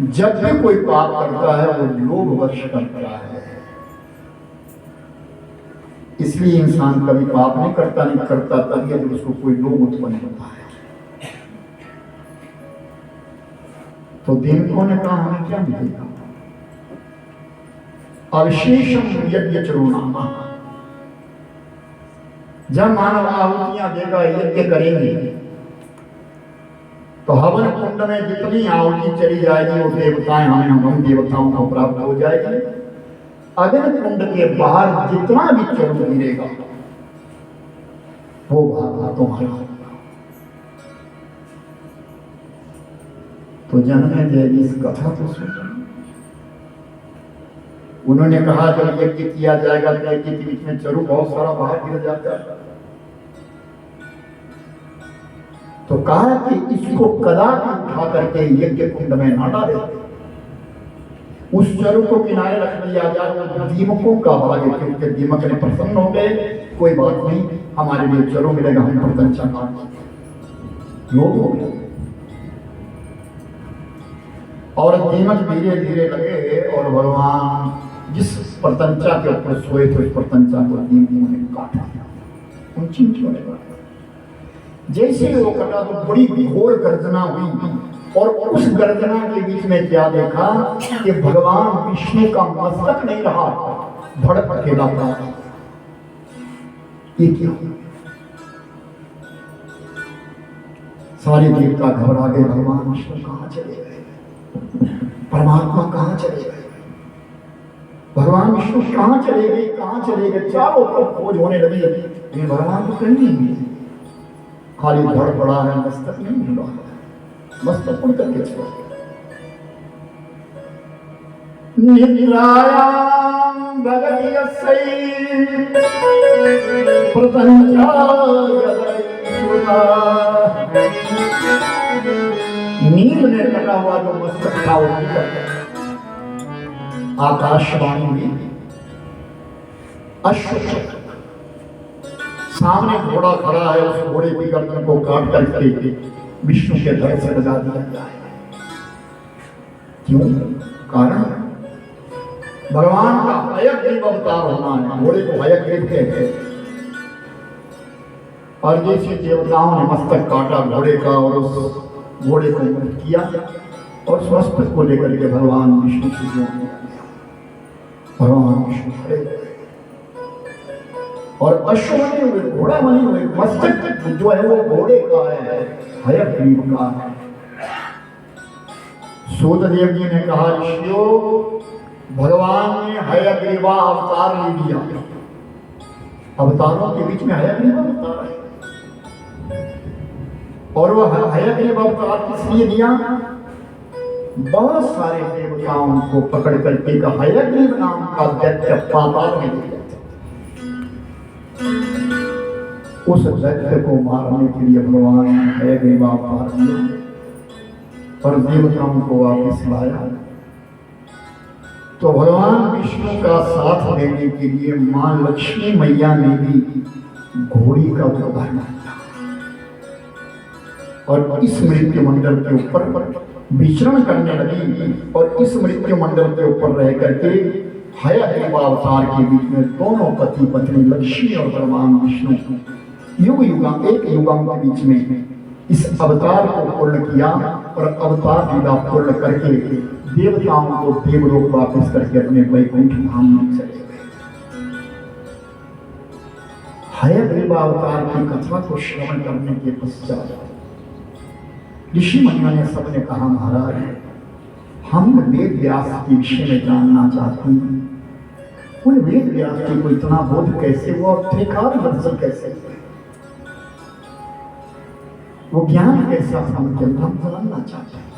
जब भी कोई पाप करता है वो लोभवश करता है। इसलिए इंसान कभी पाप नहीं करता तभी जब उसको कोई लोभ उत्पन्न होता है। तो देवताओं ने कहा हमें क्या मिलेगा? अवशेषम यज्ञ चरुणामा। जब मानव आहुतियां देगा, यज्ञ करेंगे, तो हवन कुंड में जितनी आहुति चली जाएगी वो देवताएं हम देवताओं को प्राप्त हो जाएगी। अग्नि कुंड के बाहर जितना भी चरण गिरेगा वो भाग तुम्हारा होगा। तो जनने दे इस कथा को सुन। उन्होंने कहा जब यज्ञ किया जाएगा तो यज्ञ के बीच में चरु बहुत सारा बाहर गिर जाता है। तो कहा कि इसको कदापि उठा करके यज्ञ कुंड में न डाले, उस चरु को किनारे रख दिया जाए। दीमकों का भाग है, क्योंकि दीमक ने प्रसन्न हो गए, कोई बात नहीं, हमारे लिए चरु मिलेगा, हम प्रतंचा काट लोग हो गए। और दीमक धीरे धीरे लगे और भगवान जिस प्रतंचा के ऊपर सोए थे उस प्रतंचा को दीमकों ने काटा, उन चिंटियों ने काटा। जैसे वो कटा तो बड़ी घोर गर्जना हुई, और उस गर्जना के बीच में क्या देखा कि भगवान विष्णु का मस्तक नहीं रहा, भड़क अकेला पड़ा। ये क्या? सारे देवता घबरा गए, भगवान विष्णु कहां चले गए, परमात्मा कहां चले गए, भगवान विष्णु कहां चले गए, कहां चले गए। चारों तरफ खोज होने लगी, लेकिन भगवान को कहीं नहीं मिले। खाली धड़ पड़ा है, मस्तक नहीं मिल रहा है, मस्तक उड़ करके चला गया। निद्रायां भगवयस्यै नींद में लगा हुआ जो मस्तक था वो निकल गया। आकाशवाणी में अश्व सामने घोड़ा खड़ा है, उस घोड़े की गर्दन को काट करके विष्णु के धड़ से लगा दिया जाए। क्यों? कारण भगवान का हयग्रीव अवतार होना है। घोड़े को हयग्रीव कहते हैं। और जैसे देवताओं ने मस्तक काटा घोड़े का और उस घोड़े को मुक्त किया और स्वस्थ को लेकर के भगवान विष्णु से जोड़ दिया। भगवान विष्णु खड़े और अश्व बने हुए, घोड़ा बने हुए, मस्तक जो है वो घोड़े का है, हयग्रीव का है। सूतदेव जी ने कहा ऋषियों, भगवान ने हयग्रीवा अवतार ले लिया। अवतारों के बीच में हयग्रीव अवतार है, और वह हयग्रीव अवतार किस लिए दिया? बहुत सारे देवताओं को पकड़ करके का हयग्रीव नाम का दैत्य पाताल में दिया। उस दैत्य को मारने के लिए भगवान ने हयग्रीव अवतार लिया और देवताओं को वापस लाया। तो भगवान विष्णु का साथ देने के लिए मां लक्ष्मी मैया ने भी घोड़ी का रूप धारण किया और इस मृत्यु मंडल के ऊपर विचरण करने लगी। और इस मृत्यु मंडल के ऊपर रह करके हयग्रीव अवतार के बीच में दोनों पति पत्नी लक्ष्मी और भगवान विष्णु युग युग एक युगम के बीच में इस अवतार को पूर्ण किया और अवतार लीला पूर्ण करके देवताओं को देवलोक वापस करके अपने वैकुंठ धाम में चले गए। हयग्रीव अवतार की कथा को श्रवण करने के पश्चात ऋषि मुनियों ने सबने कहा, महाराज हम वेद व्यास के विषय में जानना चाहते हैं। उन वेद व्यास जी को इतना बोध कैसे हुआ और त्रिकाल दर्शन कैसे हुआ, वो ज्ञान कैसा हम जानना चाहते हैं।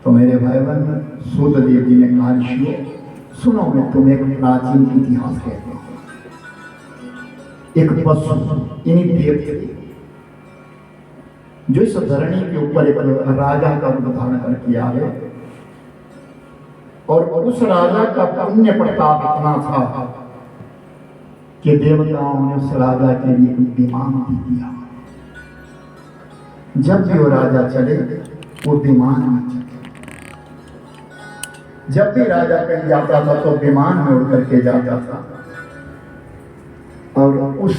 तो मेरे भाई बहन सूतदेव जी ने कहा, ऋषियों सुनो, मैं तुम्हें एक प्राचीन इतिहास कहता हूं। एक पशु इन्हीं देव जो इस धरणी के ऊपर एक राजा का रूप धारण करके आए और उस राजा का पुण्य प्रताप इतना था कि देवताओं ने उस राजा के लिए विमान भी दिया। जब भी वो राजा चले वो विमान में चढ़। जब भी राजा कहीं जाता था तो विमान में उड़ करके जाता था, और उस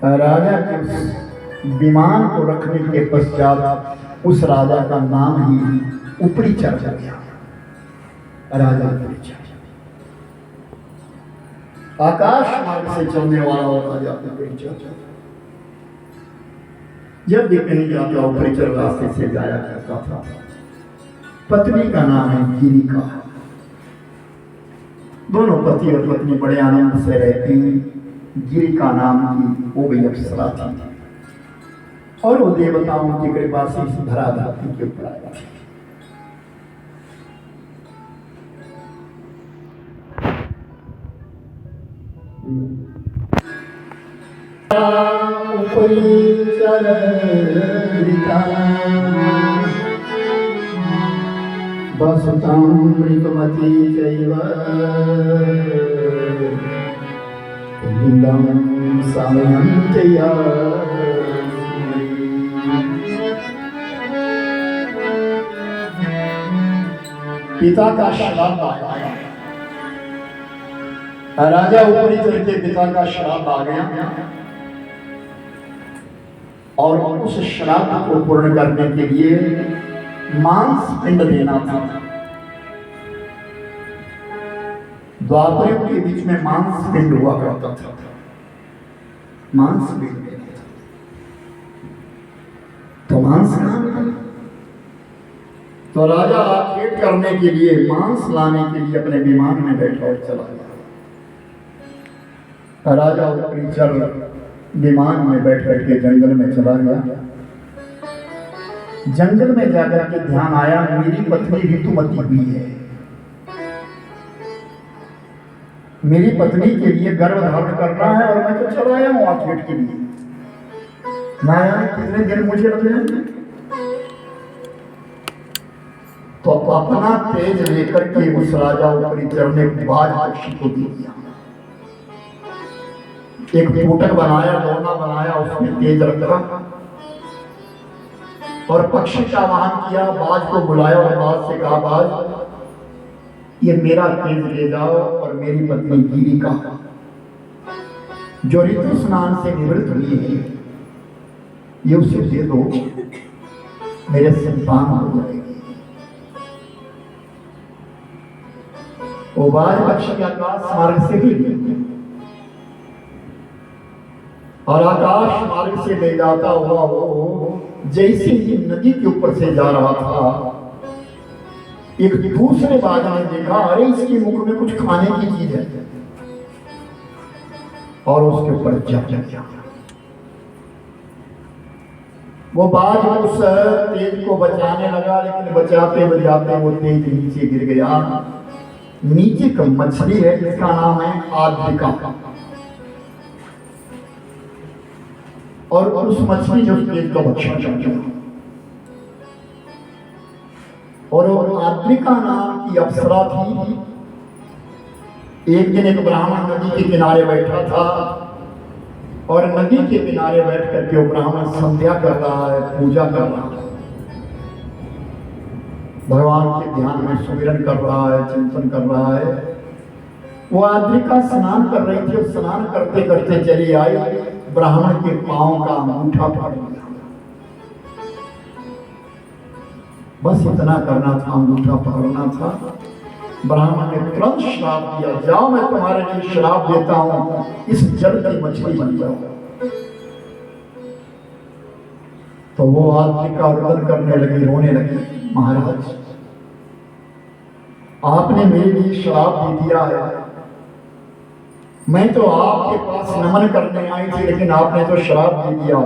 राजा के उस विमान को रखने के पश्चात उस राजा का नाम ही ऊपरी चढ़ गया, राजा ऊपरी चढ़। आकाश मार्ग से चलने वाला और राजा ऊपरी चढ़। जब भी कहीं जाता ऊपरी चढ़ रास्ते से जाया करता था। पत्नी का नाम है गिरिका। दोनों पति और पत्नी बड़े आनंद से रहती। गिरिका नाम की वो भी अप्सरा थी और वो देवताओं की कृपा से इस धरा धरती के ऊपर आया थी। ऊपरी चढ़ता बसतामृतमती चैव लिंगं समयन्त्या। पिता का श्राप आया। राजा ऊपरी चढ़ के पिता का श्राप आ गया और उस श्राप को पूर्ण करने के लिए मांस पिंड देना था। द्वापर के बीच में मांस पिंड हुआ करता था, मांस पिंड देना था। तो मांस कहां मिला? तो राजा आखेट करने के लिए, मांस लाने के लिए अपने विमान में बैठा और चला गया। राजा ऊपरी चढ़ विमान में बैठ बैठ के जंगल में चला गया। जंगल में जाकर के ध्यान आया, मेरी पत्नी ऋतुमती हुई है, मेरी पत्नी के लिए गर्भ धारण करना है और मैं तो चला आया हूं आखेट के लिए। ना कितने दिन मुझे लग जाएंगे। तो अपना तेज लेकर के उस राजा ऊपरी चढ़ने के बाद पक्षी को दे दिया। एक फूटक बनाया, दोना बनाया, उसमें तेज रखा और पक्षी का वाहन किया। बाज को बुलाया और बाज से कहा, बाज ये मेरा तेज ले जाओ और मेरी पत्नी गिरिका जो ऋतु स्नान से निवृत्त हुई है ये उसे दे दो, मेरे संतान हो जाएगी। वो बाज पक्षी आकाश मार्ग से ही और आकाश मार्ग से ले जाता हुआ वो जैसे ही नदी के ऊपर से जा रहा था, एक दूसरे बाज ने देखा, अरे इसके मुख में कुछ खाने की चीज है, और उसके ऊपर जप गया। वो बाज उस तेज को बचाने लगा, लेकिन बचाते बचाते वो तेज नीचे गिर गया। नीचे का मछली है जिसका नाम है आद्रिका, और उस मछली ने उस तेज का भक्षण कर लिया। और वो आद्रिका नाम की अप्सरा थी। एक दिन एक ब्राह्मण नदी के किनारे बैठा था और नदी के किनारे बैठ करके वो ब्राह्मण संध्या कर रहा है, पूजा कर रहा है, भगवान के ध्यान में सुमिरन कर रहा है, चिंतन कर रहा है। वो आद्रिका स्नान कर रही थी और स्नान करते करते चली आई, ब्राह्मण के पांव का अंगूठा फाड़ दिया। बस इतना करना था, अंगूठा पकड़ना था। ब्राह्मण ने तुरंत श्राप दिया, जाओ मैं तुम्हारे लिए श्राप देता हूं, इस जल की मछली बन जाओ। तो वो आद्रिका रुदन करने लगी, रोने लगी, महाराज आपने मेरे लिए श्राप दे दिया है, मैं तो आपके पास नमन करने आई थी, लेकिन आपने तो श्राप दे दिया।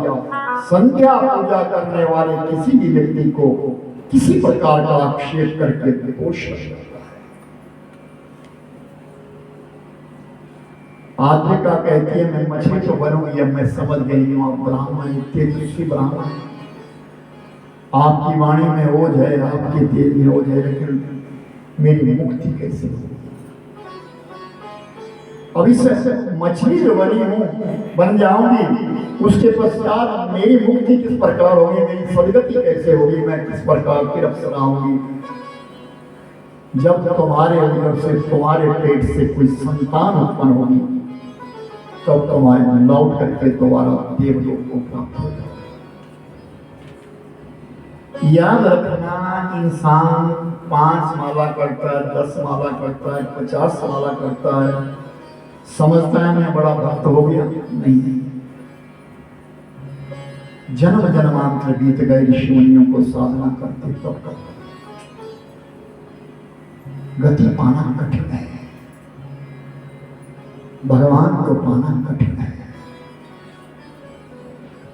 संध्या पूजा करने वाले किसी भी व्यक्ति को किसी प्रकार का आक्षेप करके दोष है। आद्रिका कहती है, मैं मछली तो बनूंगी, अब मैं समझ गई हूं, आप ब्राह्मण तेजस्वी ब्राह्मण, आपकी वाणी में ओज है, आपके तेज में ओज है, लेकिन मेरी मुक्ति कैसे होगी? अभी से मछली जो बनी हूँ बन जाऊंगी, उसके पश्चात मेरी मुक्ति किस प्रकार होगी, मेरी सदगति कैसे होगी, मैं किस प्रकार की अप्सरा होंगी। जब तुम्हारे अंदर से, तुम्हारे पेट से कोई संतान उत्पन्न होगी, तब तुम्हारे लौट करके दोबारा देवलोक को प्राप्त हो जाए। याद रखना, इंसान 5 माला करता है, 10 माला करता है, 50 माला करता है, समझता है मैं बड़ा भक्त हो गया। नहीं, जन्म जन्मांतर बीत गए, ऋषि मुनियों को साधना करते तब करते, गति पाना कठिन है, भगवान को पाना कठिन है,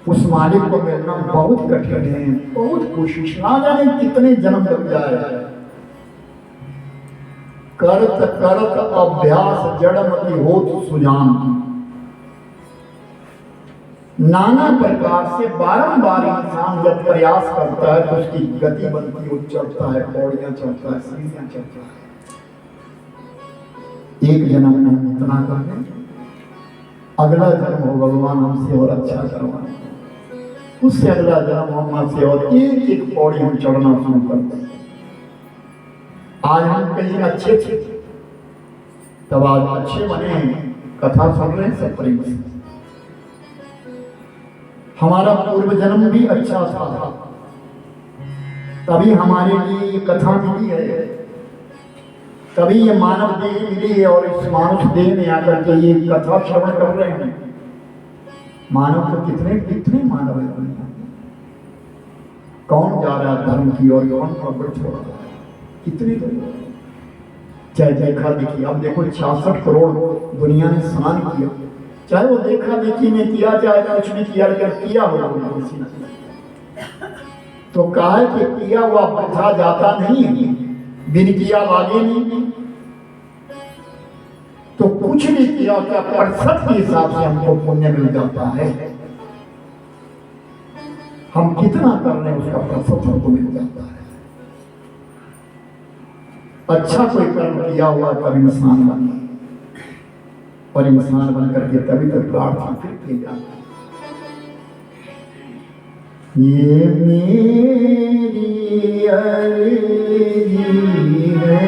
उस मालिक को मिलना बहुत कठिन है। बहुत कोशिश, ना जाने कितने जन्म लग जाए। करत करत अभ्यास जड़मति होत सुजान, नाना प्रकार से बारंबार इंसान जब प्रयास करता है तो उसकी गति बनती है, चढ़ता है, पौड़ियां चढ़ता है, सीढ़ियां चढ़ता है। एक जन्म में हम इतना कर लें, अगला जन्म हो भगवान हमसे और अच्छा करवाए, उससे अगला जन्म हो हमसे और एक एक पौड़ी हम चढ़ना शुरू करते हैं। आज हम कहीं अच्छे थे, तब आज अच्छे बने, कथा सुन रहे हैं सब प्रेम से। हमारा पूर्व जन्म भी अच्छा था, तभी हमारे लिए ये कथा मिली है, तभी ये मानव देह मिली है, और इस मानव देह में आकर के ये कथा श्रवण कर रहे हैं। मानव तो कितने कितने मानव है दुनिया में, कौन जा रहा है धर्म की ओर, कौन प्रवृत्त हो रहा है, कितने लोग। चाहे देखा देखी, अब देखो 66 करोड़ दुनिया ने स्नान किया, चाहे वो देखा देखी में किया, चाहे कुछ भी किया, लेकिन किया हो किसी ने तो कहा कि किया हुआ वृथा जाता नहीं है, बिन किया लागे नहीं। तो कुछ भी किया क्या प्रतिशत के हिसाब से हमको पुण्य मिल जाता है, हम कितना कर रहे हैं उसका प्रतिशत हमको मिल जाता है। अच्छा कोई कर्म किया हुआ तब इंसान बने, और इंसान बन करके तभी तक प्रार्थना करते जाते। ये मेरी अर्जी है,